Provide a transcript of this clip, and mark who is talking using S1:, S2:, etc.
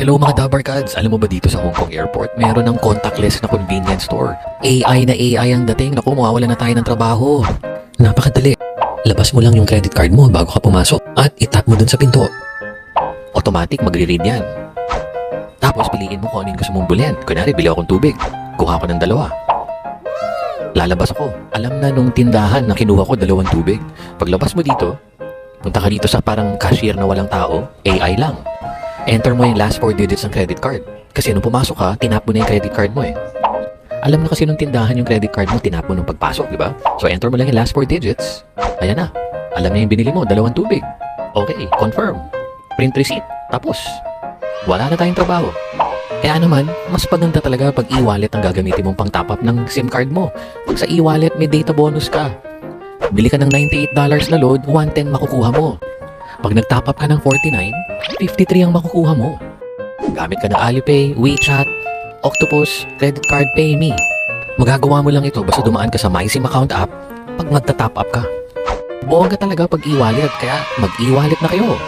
S1: Hello mga Dabarkads! Alam mo ba dito sa Hong Kong Airport, meron ng contactless na convenience store. AI na AI ang dating. Naku, mawawala na tayo ng trabaho. Napakadali. Labas mo lang yung credit card mo bago ka pumasok at itap mo dun sa pinto. Automatic magre-read yan. Tapos piliin mo kung ano yung gusto mong bilhin. Kunyari, bili akong tubig. Kuha ko ng 2. Lalabas ako. Alam na nung tindahan na kinuha ko 2 tubig. Paglabas mo dito, punta ka dito sa parang cashier na walang tao, AI lang. Enter mo yung last 4 digits ng credit card. Kasi nung pumasok ka, tinap mo na yung credit card mo eh. Alam na kasi nung tindahan yung credit card mo, tinap mo nung pagpasok, di ba? So enter mo lang yung last 4 digits. Ayan na. Alam na yung binili mo, 2 tubig. Okay, confirm. Print receipt. Tapos, wala na tayong trabaho. Kaya naman, mas paganda talaga pag e-wallet ang gagamitin mong pang top up ng SIM card mo. Pag sa e-wallet, may data bonus ka. Bili ka ng $98 na load, 110 makukuha mo. Pag nag-top up ka ng 49, 53 ang makukuha mo. Gamit ka ng Alipay, WeChat, Octopus, Credit Card, PayMe. Magagawa mo lang ito basta dumaan ka sa MySIM account app pag magta-top up ka. Bongga talaga pag e-wallet, kaya mag-e-wallet na kayo.